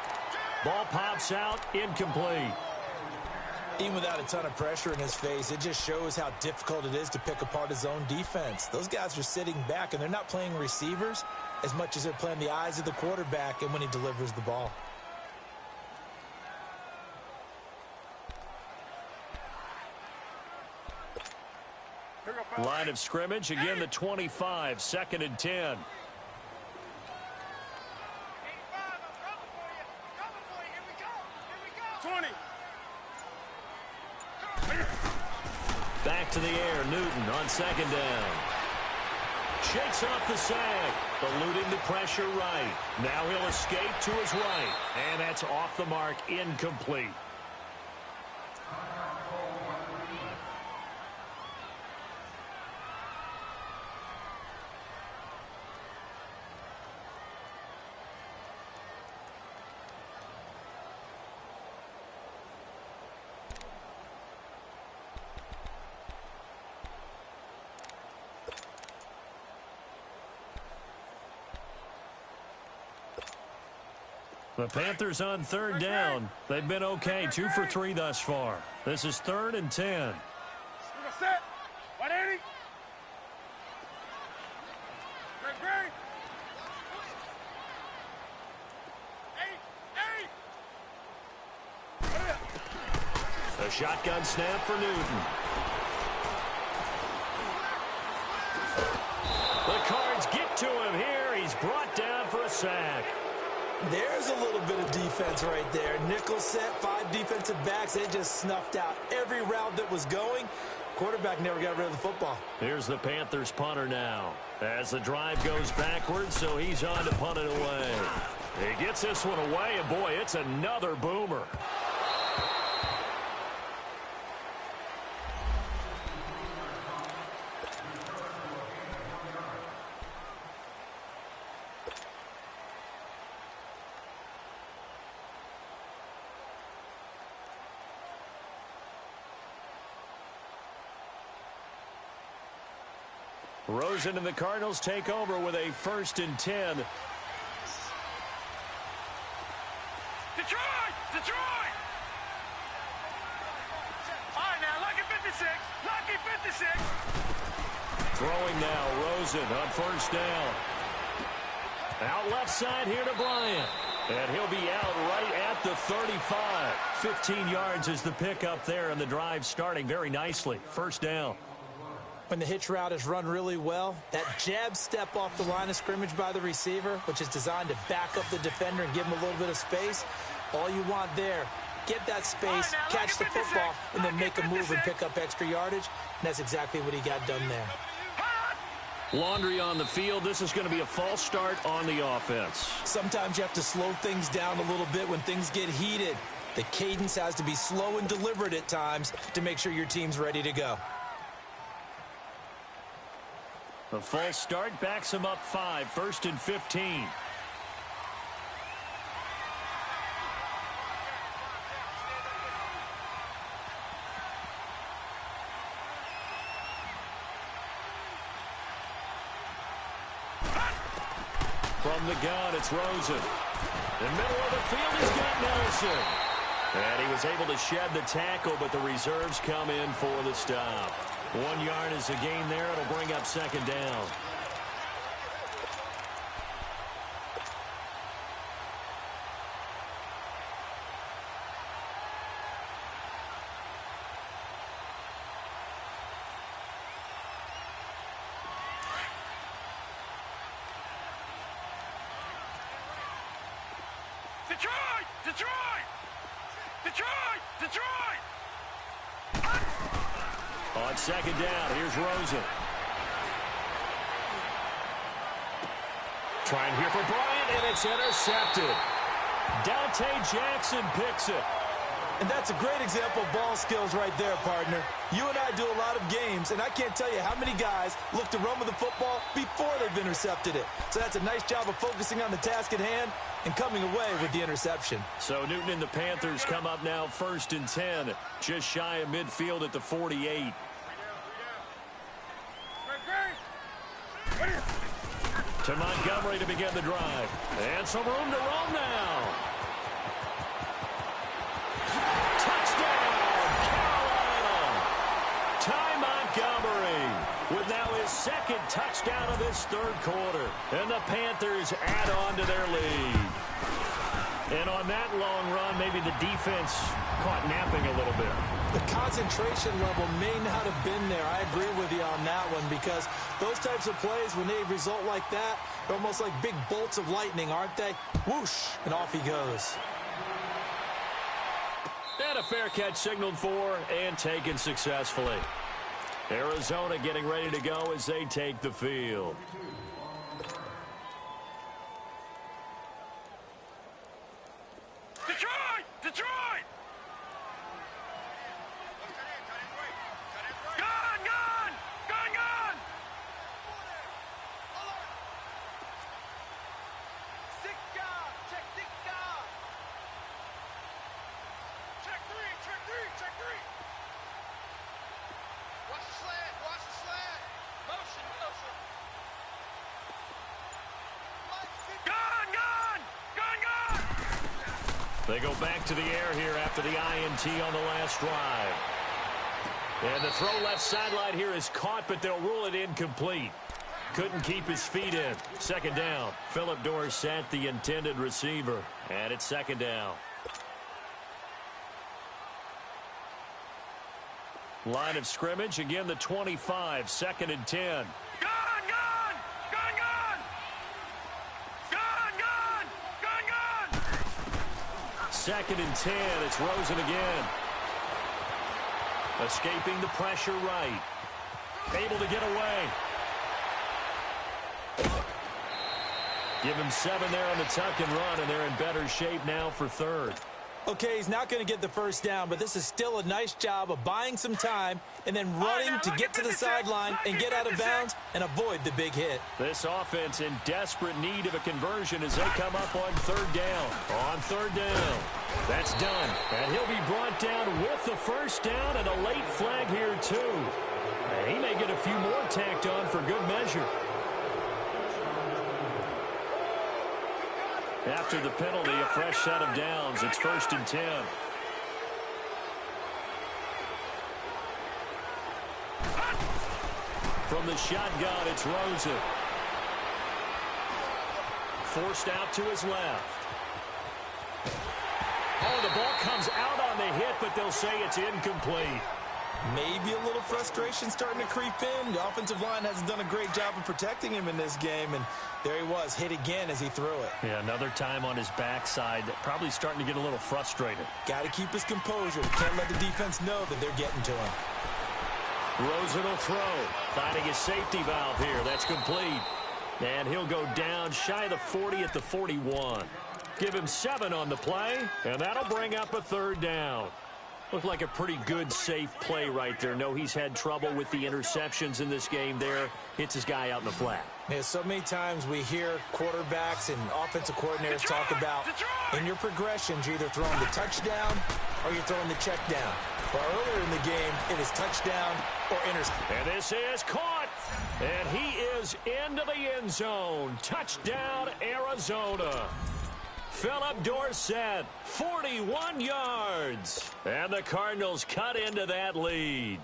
Ball pops out. Incomplete. Even without a ton of pressure in his face, it just shows how difficult it is to pick apart his own defense. Those guys are sitting back, and they're not playing receivers as much as they're playing the eyes of the quarterback and when he delivers the ball. Line of scrimmage, again the 25, 2nd and 10. Back to the air, Newton on 2nd down. Shakes off the sack, eluding the pressure right. Now he'll escape to his right, and that's off the mark, incomplete. The Panthers on 3rd down. They've been okay, 2 for 3 thus far. This is 3rd and 10. Set. 180. Great. 8. A shotgun snap for Newton. The Cards get to him here. He's brought down for a sack. There's a little bit of defense right there. Nickel set, 5 defensive backs. They just snuffed out every route that was going. Quarterback never got rid of the football. Here's the Panthers punter now as the drive goes backwards, so he's on to punt it away. He gets this one away, and boy, it's another boomer. Rosen and the Cardinals take over with a 1st and 10. Detroit! All right, now, lucky 56. Lucky 56. Throwing now, Rosen on 1st down. Out left side here to Bryant. And he'll be out right at the 35. 15 yards is the pickup there, and the drive starting very nicely. 1st down. When the hitch route is run really well, that jab step off the line of scrimmage by the receiver, which is designed to back up the defender and give him a little bit of space, all you want there, get that space, catch the football, and then make a move and pick up extra yardage, and that's exactly what he got done there. Laundry on the field. This is going to be a false start on the offense. Sometimes you have to slow things down a little bit when things get heated. The cadence has to be slow and deliberate at times to make sure your team's ready to go. A false start backs him up 5, 1st and 15. From the gun, it's Rosen. In the middle of the field, he's got Nelson. And he was able to shed the tackle, but the reserves come in for the stop. 1 yard is a gain there. It'll bring up 2nd down. Detroit! Detroit! Detroit! Detroit! On 2nd down, here's Rosen. Trying here for Bryant, and it's intercepted. Dante Jackson picks it. And that's a great example of ball skills right there, partner. You and I do a lot of games, and I can't tell you how many guys look to run with the football before they've intercepted it. So that's a nice job of focusing on the task at hand and coming away with the interception. So Newton and the Panthers come up now 1st and 10, just shy of midfield at the 48. To Montgomery to begin the drive. And some room to roam now. Touchdown, Carolina. Ty Montgomery with now his 2nd touchdown of this 3rd quarter. And the Panthers add on to their lead. And on that long run, maybe the defense caught napping a little bit. The concentration level may not have been there. I agree with you on that one, because those types of plays, when they result like that, they're almost like big bolts of lightning, aren't they? Whoosh, and off he goes. And a fair catch signaled for and taken successfully. Arizona getting ready to go as they take the field. Detroit! Detroit! Gun! Gun! Gun! Gun! Check 3! Watch the slant! Motion! Gun! Gun! Gun! Gun! They go back to the air here after the INT on the last drive. And the throw left sideline here is caught, but they'll rule it incomplete. Couldn't keep his feet in. 2nd down. Philip Dorsett, the intended receiver. And it's 2nd down. Line of scrimmage, again the 25, 2nd and 10. Gun! Gun! Gun! Gun! Gun! Gun! Gun! Gun! 2nd and 10, it's Rosen again. Escaping the pressure right. Able to get away. Give him 7 there on the tuck and run, and they're in better shape now for 3rd. Okay, he's not going to get the 1st down, but this is still a nice job of buying some time and then running to get to the sideline and get out of bounds and avoid the big hit. This offense in desperate need of a conversion as they come up on 3rd down. On 3rd down. That's done. And he'll be brought down with the 1st down and a late flag here, too. He may get a few more tacked on for good measure. After the penalty, a fresh set of downs. It's 1st and 10. From the shotgun, it's Rosen. Forced out to his left. Oh, the ball comes out on the hit, but they'll say it's incomplete. Maybe a little frustration starting to creep in. The offensive line hasn't done a great job of protecting him in this game, and there he was, hit again as he threw it. Yeah, another time on his backside, probably starting to get a little frustrated. Got to keep his composure. Can't let the defense know that they're getting to him. Rosen will throw, finding his safety valve here. That's complete. And he'll go down shy of the 40 at the 41. Give him 7 on the play, and that'll bring up a third down. Looked like a pretty good, safe play right there. No, he's had trouble with the interceptions in this game there. Hits his guy out in the flat. Yeah, so many times we hear quarterbacks and offensive coordinators talk about in your progressions, you're either throwing the touchdown or you're throwing the check down. But earlier in the game, it is touchdown or interception. And this is caught. And he is into the end zone. Touchdown, Arizona. Philip Dorsett, 41 yards. And the Cardinals cut into that lead.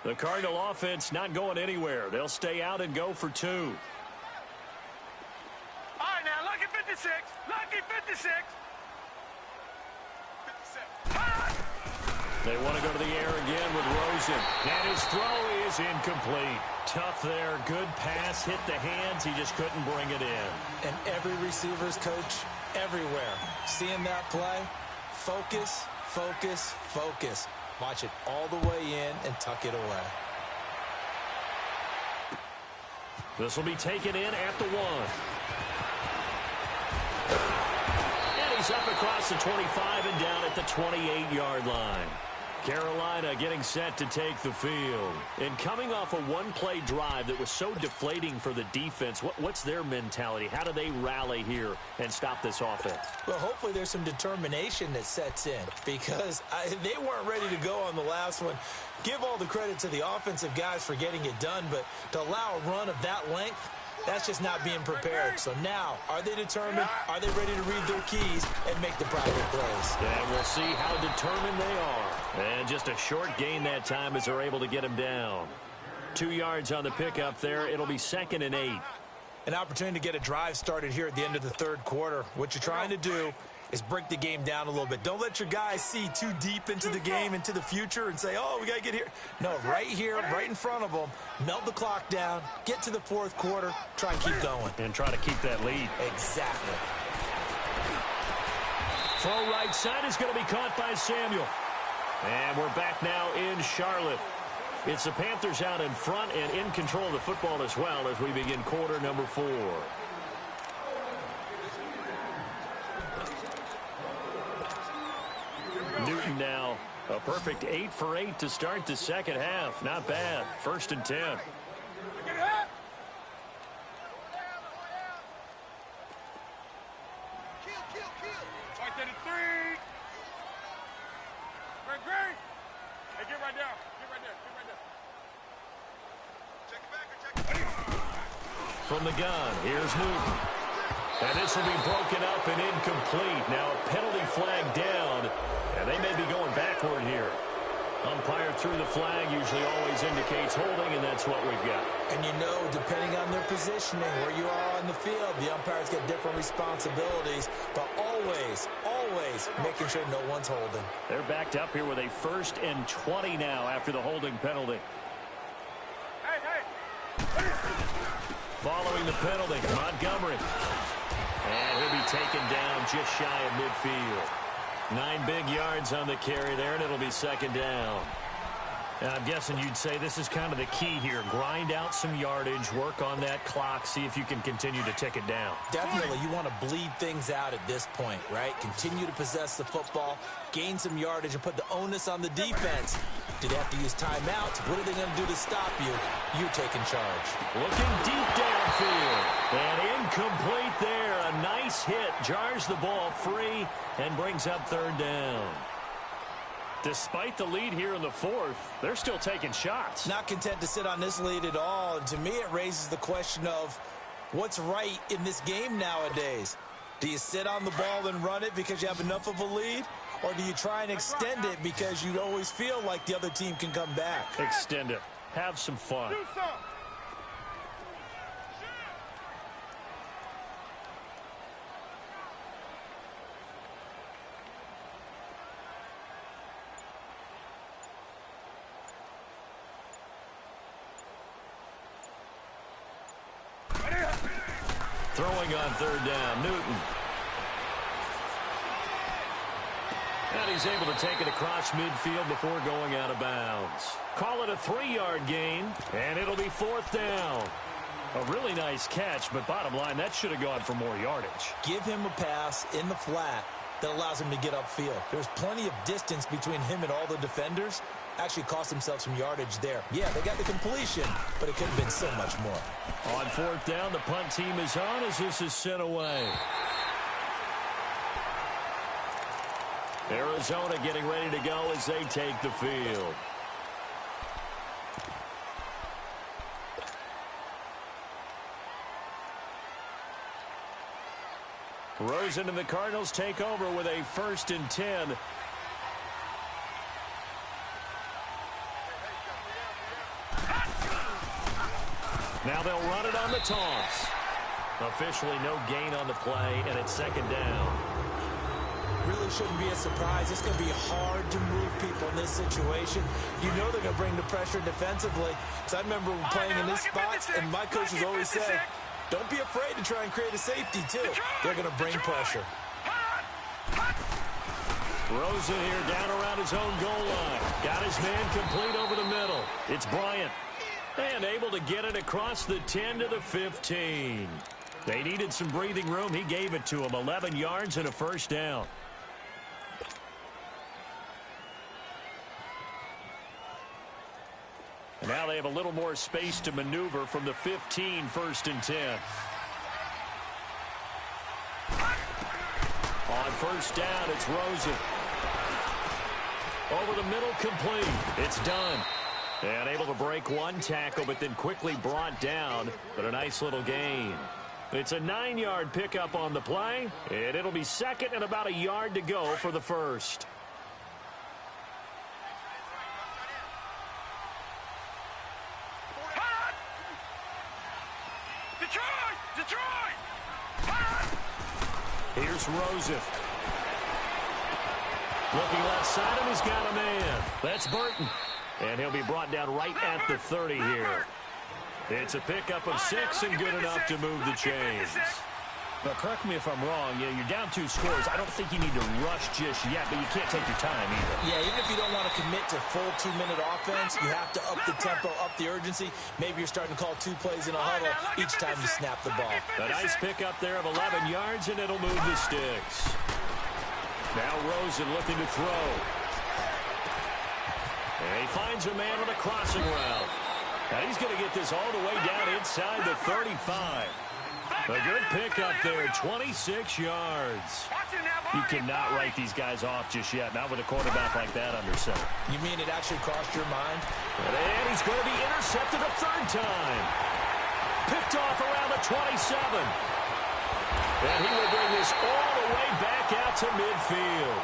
The Cardinal offense not going anywhere. They'll stay out and go for 2. All right, now, lucky 56. Lucky 56. They want to go to the air again with Rosen. And his throw is incomplete. Tough there. Good pass. Hit the hands. He just couldn't bring it in. And every receiver's coach everywhere. Seeing that play, focus, focus, focus. Watch it all the way in and tuck it away. This will be taken in at the 1. And he's up across the 25 and down at the 28-yard line. Carolina getting set to take the field. And coming off a one-play drive that was so deflating for the defense, what's their mentality? How do they rally here and stop this offense? Well, hopefully there's some determination that sets in because they weren't ready to go on the last one. Give all the credit to the offensive guys for getting it done, but to allow a run of that length, that's just not being prepared. So now, are they determined? Are they ready to read their keys and make the proper plays? And we'll see how determined they are. And just a short gain that time as they're able to get him down. 2 yards on the pickup there. It'll be 2nd and 8. An opportunity to get a drive started here at the end of the third quarter. What you're trying to do is break the game down a little bit. Don't let your guys see too deep into the game, into the future, and say, oh, we got to get here. No, right here, right in front of them, melt the clock down, get to the fourth quarter, try and keep going. And try to keep that lead. Exactly. Throw right side is going to be caught by Samuel. And we're back now in Charlotte. It's the Panthers out in front and in control of the football as well as we begin quarter number 4. Newton now a perfect 8 for 8 to start the second half. Not bad. 1st and 10. From the gun, here's Newton. And this will be broken up and incomplete. Now a penalty flag down, and they may be going backward here. Umpire threw the flag, usually always indicates holding, and that's what we've got. And you know, depending on their positioning, where you are on the field, the umpires get different responsibilities, but always, always making sure no one's holding. They're backed up here with a 1st and 20 now after the holding penalty. Following the penalty, Montgomery. And he'll be taken down just shy of midfield. 9 big yards on the carry there, and it'll be 2nd down. And I'm guessing you'd say this is kind of the key here. Grind out some yardage, work on that clock, see if you can continue to tick it down. Definitely, you want to bleed things out at this point, right? Continue to possess the football, gain some yardage, and put the onus on the defense. Do they have to use timeouts? What are they going to do to stop you? You're taking charge. Looking deep downfield. And incomplete there. A nice hit. Jars the ball free and brings up 3rd down. Despite the lead here in the 4th, they're still taking shots. Not content to sit on this lead at all. And to me, it raises the question of what's right in this game nowadays. Do you sit on the ball and run it because you have enough of a lead? Or do you try and extend it because you always feel like the other team can come back? Extend it. have some fun. Do some. Throwing on third down, Newton. And he's able to take it across midfield before going out of bounds. Call it a 3-yard gain, and it'll be fourth down. A really nice catch, but bottom line, that should have gone for more yardage. Give him a pass in the flat that allows him to get upfield. There's plenty of distance between him and all the defenders. Actually cost himself some yardage there. Yeah, they got the completion, but it could have been so much more. On fourth down, the punt team is on as this is sent away. Arizona getting ready to go as they take the field. Rosen and the Cardinals take over with a 1st and 10. Now they'll run it on the toss. Officially no gain on the play, and it's 2nd down. Really shouldn't be a surprise. It's going to be hard to move people in this situation. You know they're going to bring the pressure defensively. Because I remember playing in this spot, and my coaches always say, don't be afraid to try and create a safety, too. They're going to bring pressure. Rosen here down around his own goal line. Got his man complete over the middle. It's Bryant. And able to get it across the 10 to the 15. They needed some breathing room. He gave it to them. 11 yards and a 1st down. And now they have a little more space to maneuver from the 15, 1st and 10. On 1st down, it's Rosen. Over the middle, complete. It's done. And able to break one tackle, but then quickly brought down. But a nice little gain. It's a 9-yard pickup on the play, and it'll be 2nd and about a yard to go for the 1st. Detroit! Here's Rosen. Looking left side, and he's got a man. That's Burton. And he'll be brought down right at the 30 here. It's a pickup of 6 and good enough to move the chains. But correct me if I'm wrong, you're down 2 scores. I don't think you need to rush just yet, but you can't take your time either. Yeah, even if you don't want to commit to full 2-minute offense, you have to up the tempo, up the urgency. Maybe you're starting to call 2 plays in a huddle each time you snap the ball. A nice pickup there of 11 yards, and it'll move the sticks. Now Rosen looking to throw. And he finds a man on a crossing route. Now he's going to get this all the way down inside the 35. A good pickup there, 26 yards. You cannot write these guys off just yet, not with a quarterback like that under center. You mean it actually crossed your mind? And he's going to be intercepted a 3rd time. Picked off around the 27. And he will bring this all the way back out to midfield.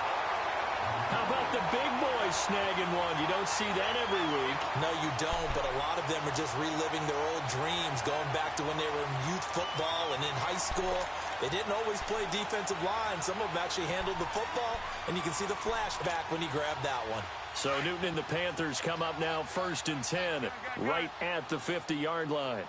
How about the big boys snagging one? You don't see that every week. No, you don't, but a lot of them are just reliving their old dreams, going back to when they were in youth football and in high school. They didn't always play defensive line. Some of them actually handled the football, and you can see the flashback when he grabbed that one. So Newton and the Panthers come up now 1st and 10, right at the 50-yard line.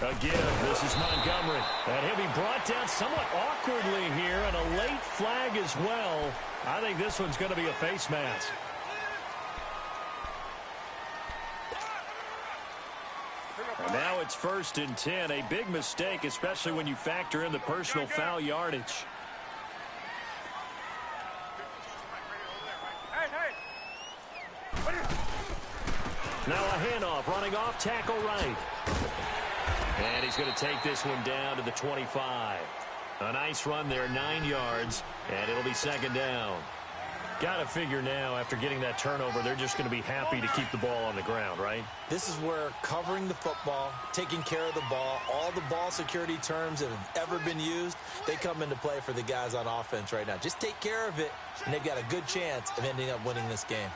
Again, this is Montgomery. And he'll be brought down somewhat awkwardly here, and a late flag as well. I think this one's going to be a face mask. And now it's 1st and 10. A big mistake, especially when you factor in the personal foul yardage. Now a handoff, running off, tackle right. And he's going to take this one down to the 25. A nice run there, 9 yards, and it'll be 2nd down. Got to figure now, after getting that turnover, they're just going to be happy to keep the ball on the ground, right? This is where covering the football, taking care of the ball, all the ball security terms that have ever been used, they come into play for the guys on offense right now. Just take care of it, and they've got a good chance of ending up winning this game.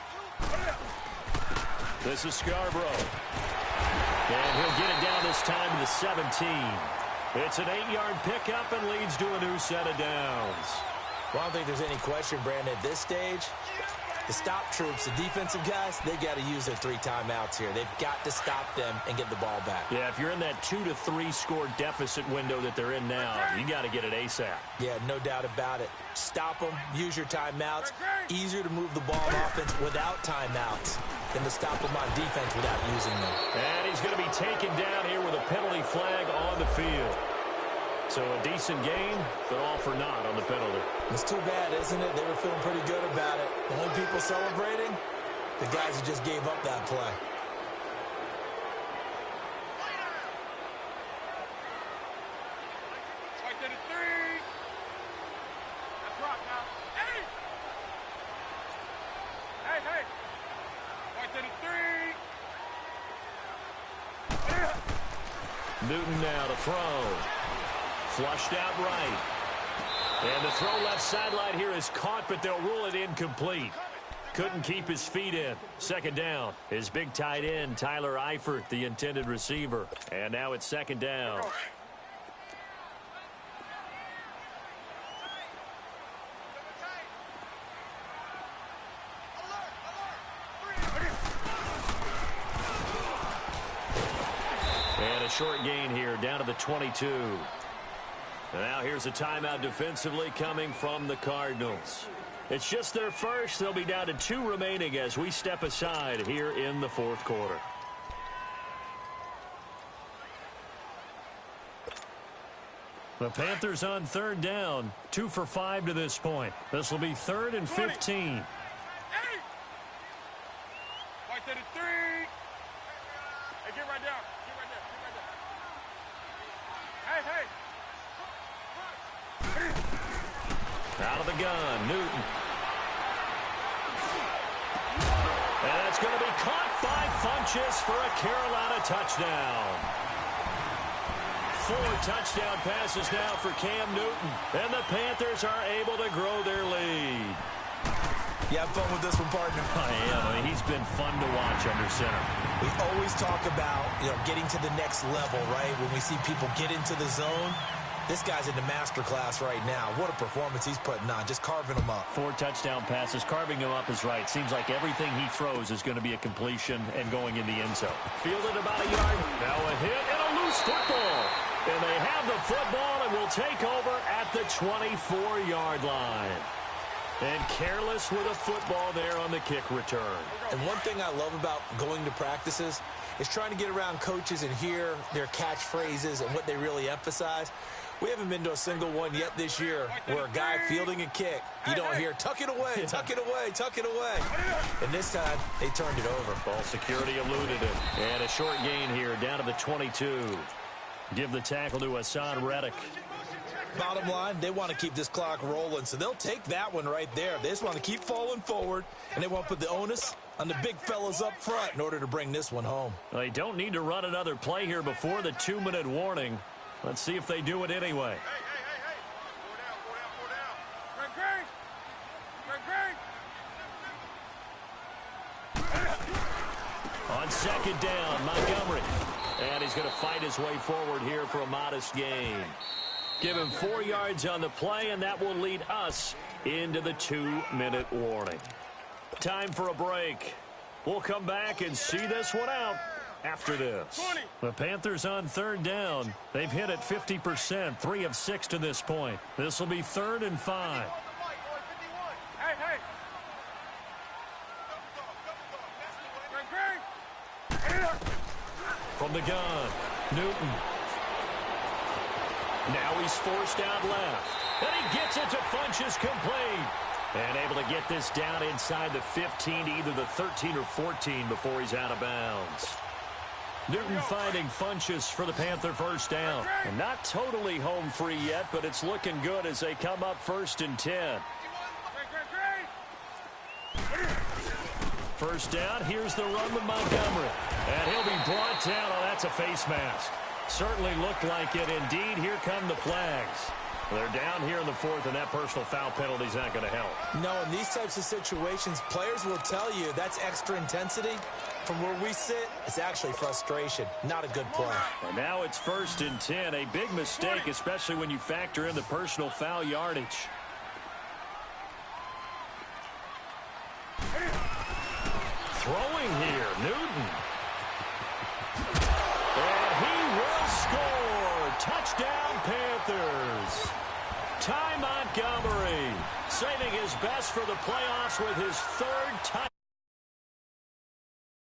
This is Scarborough. And he'll get it down this time to the 17. It's an 8-yard pickup and leads to a new set of downs. Well, I don't think there's any question, Brandon, at this stage, the stop troops, the defensive guys, they got to use their 3 timeouts here. They've got to stop them and get the ball back. Yeah, if you're in that 2 to 3 score deficit window that they're in now, you got to get it ASAP. Yeah, no doubt about it. Stop them, use your timeouts. Easier to move the ball on offense without timeouts than to stop them on defense without using them. And he's going to be taken down here with a penalty flag on the field. So a decent game, but all for naught on the penalty. It's too bad, isn't it? They were feeling pretty good about it. The only people celebrating, the guys who just gave up that play. Right to the 3. That's right now. Hey! Hey! Right to the 3. Newton now to throw. Flushed out right. And the throw left sideline here is caught, but they'll rule it incomplete. Couldn't keep his feet in. Second down. His big tight end, Tyler Eifert, the intended receiver. And now it's second down. And a short gain here, down to the 22. Now here's a timeout defensively coming from the Cardinals. It's just their first. They'll be down to 2 remaining as we step aside here in the fourth quarter. The Panthers on third down, 2 for 5 to this point. This will be 3rd and 15. Right to the 3. Hey, get right down. Get right there. Get right there. Hey, hey. Out of the gun, Newton. And that's going to be caught by Funchess for a Carolina touchdown. 4 touchdown passes now for Cam Newton. And the Panthers are able to grow their lead. You have fun with this one, partner? I am. I mean, he's been fun to watch under center. We always talk about, getting to the next level, right? When we see people get into the zone. This guy's in the master class right now. What a performance he's putting on, just carving them up. 4 touchdown passes. Carving him up is right. Seems like everything he throws is going to be a completion and going in the end zone. Fielded about a yard. Now a hit and a loose football. And they have the football and will take over at the 24-yard line. And careless with a football there on the kick return. And one thing I love about going to practices is trying to get around coaches and hear their catchphrases and what they really emphasize. We haven't been to a single one yet this year where a guy fielding a kick, you don't hear, tuck it away, tuck it away, tuck it away. And this time, they turned it over. Ball security eluded it. And a short gain here, down to the 22. Give the tackle to Hassan Reddick. Bottom line, they want to keep this clock rolling, so they'll take that one right there. They just want to keep falling forward, and they want to put the onus on the big fellas up front in order to bring this one home. Well, they don't need to run another play here before the 2-minute warning. Let's see if they do it anyway. Hey. On second down, Montgomery. And he's going to fight his way forward here for a modest gain. Give him 4 yards on the play, and that will lead us into the 2-minute warning. Time for a break. We'll come back and see this one out after this. 20. The Panthers on third down. They've hit it 50%, 3 of 6 to this point. This will be 3rd and 5. Hey. From the gun, Newton. Now he's forced out left. And he gets it to Funchess complete. And able to get this down inside the 15 to either the 13 or 14 before he's out of bounds. Newton finding Funchess for the Panther first down. And not totally home free yet, but it's looking good as they come up 1st and 10. first down. Here's the run with Montgomery. And he'll be brought down. Oh, that's a face mask. Certainly looked like it. Indeed, here come the flags. They're down here in the fourth, and that personal foul penalty is not going to help. No, in these types of situations, players will tell you that's extra intensity. From where we sit, it's actually frustration. Not a good play. And now it's 1st and 10. A big mistake, especially when you factor in the personal foul yardage. Throwing here, Newton. And he will score. Touchdown, Panthers. Ty Montgomery saving his best for the playoffs with his 3rd touchdown.